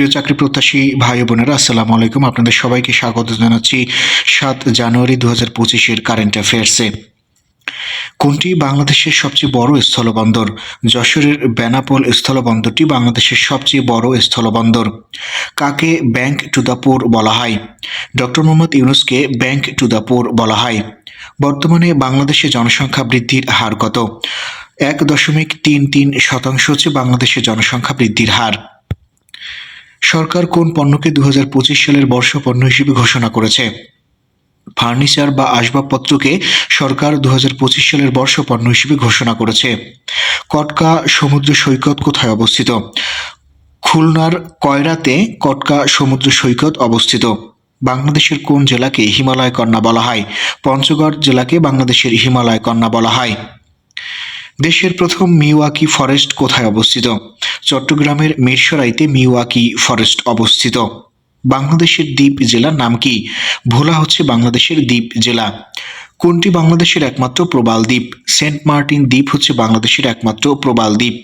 প্রিয় চাকরি প্রত্যাশী ভাই ও বোনেরা, আসসালামু আলাইকুম। আপনাদের সবাইকে স্বাগত জানাচ্ছি ৭ জানুয়ারি ২০২৫-এর কারেন্ট অ্যাফেয়ার্সে। কোনটি বাংলাদেশের সবচেয়ে বড় স্থলবন্দর? যশোরের বেনাপোল স্থলবন্দরটি বাংলাদেশের সবচেয়ে বড় স্থলবন্দর। কাকে ব্যাংক টু দ্য পোর বলা হয়? ডক্টর মোহাম্মদ ইউনূসকে ব্যাংক টু দ্য পোর বলা হয়। বর্তমানে বাংলাদেশে জনসংখ্যা বৃদ্ধির হার কত? ১.৩৩% হচ্ছে বাংলাদেশের জনসংখ্যা বৃদ্ধির হার। সরকার কোন পণ্যকে ২০২৫ সালের বর্ষপণ্য হিসেবে ঘোষণা করেছে? ফার্নিচার বা আসবাবপত্রকে সরকার ২০২৫ সালের বর্ষপণ্য হিসেবে ঘোষণা করেছে। কটকা সমুদ্র সৈকত কোথায় অবস্থিত? খুলনার কয়রাতে কটকা সমুদ্র সৈকত অবস্থিত। বাংলাদেশের কোন জেলাকে হিমালয় কন্যা বলা হয়? পঞ্চগড় জেলাকে বাংলাদেশের হিমালয় কন্যা বলা হয়। দেশের প্রথম মিওয়াকি ফরেস্ট কোথায় অবস্থিত? চট্টগ্রামের মিরসরাইতে মিওয়াকি ফরেস্ট অবস্থিত। বাংলাদেশের দ্বীপ জেলার নাম কি? ভোলা হচ্ছে বাংলাদেশের দ্বীপ জেলা। কোনটি বাংলাদেশের একমাত্র প্রবাল দ্বীপ? সেন্ট মার্টিন দ্বীপ হচ্ছে বাংলাদেশের একমাত্র প্রবাল দ্বীপ।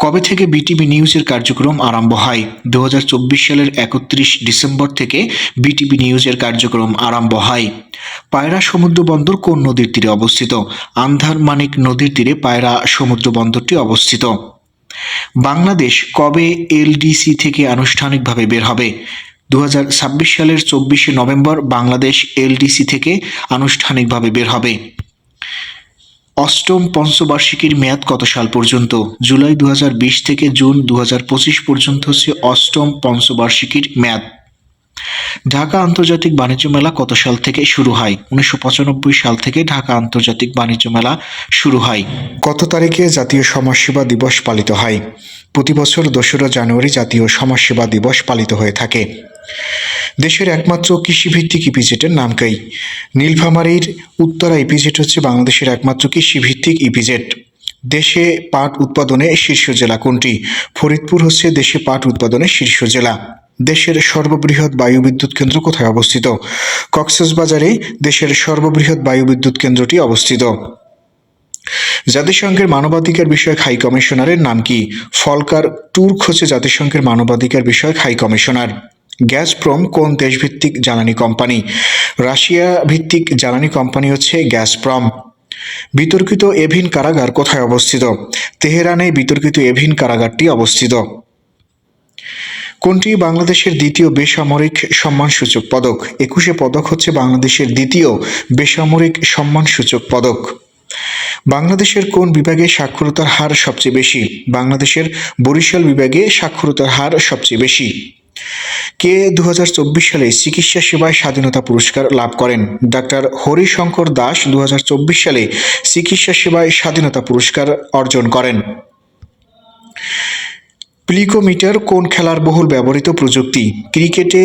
কবে থেকে বিটিভি নিউজের কার্যক্রম আরম্ভ হয়? ২০২৪ সালের ৩১ ডিসেম্বর থেকে বিটিভি নিউজের কার্যক্রম আরম্ভ হয়। পায়রা সমুদ্র বন্দর কোন নদীর তীরে অবস্থিত? আন্ধারমানিক নদীর তীরে পায়রা সমুদ্র বন্দরটি অবস্থিত। বাংলাদেশ কবে এলডিসি থেকে আনুষ্ঠানিকভাবে বের হবে? ২০২৬ সালের ২৪শে নভেম্বর বাংলাদেশ এলডিসি থেকে আনুষ্ঠানিকভাবে বের হবে। অষ্টম পঞ্চবার্ষিকীর মেয়াদ কত সাল পর্যন্ত? জুলাই ২০২০ থেকে জুন ২০২৫ পর্যন্ত হচ্ছে অষ্টম পঞ্চবার্ষিকীর মেয়াদ। ঢাকা আন্তর্জাতিক বাণিজ্য মেলা কত সাল থেকে শুরু হয়? ১৯৯৫ সাল থেকে ঢাকা আন্তর্জাতিক বাণিজ্য মেলা শুরু হয়। কত তারিখে জাতীয় সমাজসেবা দিবস পালিত হয়? প্রতি বছর ২রা জানুয়ারি জাতীয় সমাজসেবা দিবস পালিত হয়ে থাকে। দেশের একমাত্র কৃষিভিত্তিক ইপিজেটের নাম কি? নীলফামারীর উত্তরা ইপিজেট হচ্ছে বাংলাদেশের একমাত্র কৃষিভিত্তিক ইপিজেট। দেশে পাট উৎপাদনে শীর্ষ জেলা কোনটি? ফরিদপুর হচ্ছে দেশে পাট উৎপাদনে শীর্ষ জেলা। দেশের সর্ববৃহৎ বায়ুবিদ্যুৎ কেন্দ্র কোথায় অবস্থিত? কক্সবাজারে দেশের সর্ববৃহৎ বায়ুবিদ্যুৎ কেন্দ্রটি অবস্থিত। জাতিসংঘের মানবাধিকার বিষয়ক হাই কমিশনারের নাম কি? ফলকার টুর্ক হচ্ছে জাতিসংঘের মানবাধিকার বিষয়ক হাই কমিশনার। গ্যাসপ্রম কোন দেশভিত্তিক জ্বালানি কোম্পানি? রাশিয়া ভিত্তিক জ্বালানি কোম্পানি হচ্ছে গ্যাসপ্রম। বিতর্কিত এভিন কারাগার কোথায় অবস্থিত? তেহরানে বিতর্কিত এভিন কারাগারটি অবস্থিত। কোনটি বাংলাদেশের দ্বিতীয় বেসামরিক সম্মানসূচক পদক? ২১শে পদক হচ্ছে বাংলাদেশের দ্বিতীয় বেসামরিক সম্মানসূচক পদক। বাংলাদেশের কোন বিভাগে সাক্ষরতার হার সবচেয়ে বেশি? বাংলাদেশের বরিশাল বিভাগে সাক্ষরতার হার সবচেয়ে বেশি। কে ২০২৪ সালে চিকিৎসা সেবায় স্বাধীনতা পুরস্কার লাভ করেন? ডাক্তার হরিশঙ্কর দাস ২০২৪ সালে চিকিৎসা সেবায় স্বাধীনতা পুরস্কার অর্জন করেন। প্লিকোমিটার কোন খেলার বহুল ব্যবহৃত প্রযুক্তি? ক্রিকেটে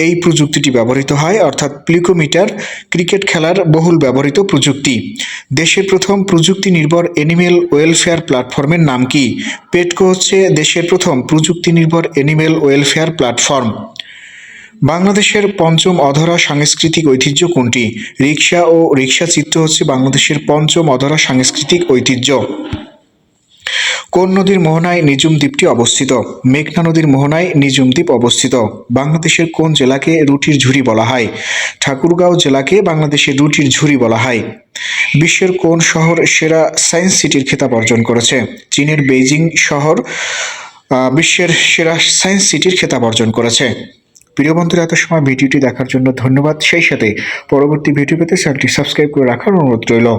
এই প্রযুক্তিটি ব্যবহৃত হয়, অর্থাৎ প্লিকোমিটার ক্রিকেট খেলার বহুল ব্যবহৃত প্রযুক্তি। দেশের প্রথম প্রযুক্তি নির্ভর অ্যানিমেল ওয়েলফেয়ার প্ল্যাটফর্মের নাম কি? পেটকো হচ্ছে দেশের প্রথম প্রযুক্তি নির্ভর অ্যানিমেল ওয়েলফেয়ার প্ল্যাটফর্ম। বাংলাদেশের পঞ্চম অধরা সাংস্কৃতিক ঐতিহ্য কোনটি? রিক্সা ও রিক্সা চিত্র হচ্ছে বাংলাদেশের পঞ্চম অধরা সাংস্কৃতিক ঐতিহ্য। কোন নদীর মোহনায় নিজুম দ্বীপটি অবস্থিত? মেঘনা নদীর মোহনায় নিজুম দ্বীপ অবস্থিত। বাংলাদেশের কোন জেলাকে রুটির ঝুড়ি বলা হয়? ঠাকুরগাঁও জেলাকে বাংলাদেশের রুটির ঝুড়ি বলা হয়। বিশ্বের কোন শহর সেরা সায়েন্স সিটির খেতাব অর্জন করেছে? চীনের বেইজিং শহর বিশ্বের সেরা সায়েন্স সিটির খেতাব অর্জন করেছে। প্রিয় বন্ধুরা, এত সময় ভিডিওটি দেখার জন্য ধন্যবাদ। সেই সাথে পরবর্তী ভিডিও পেতে চ্যানেলটি সাবস্ক্রাইব করে রাখার অনুরোধ রইল।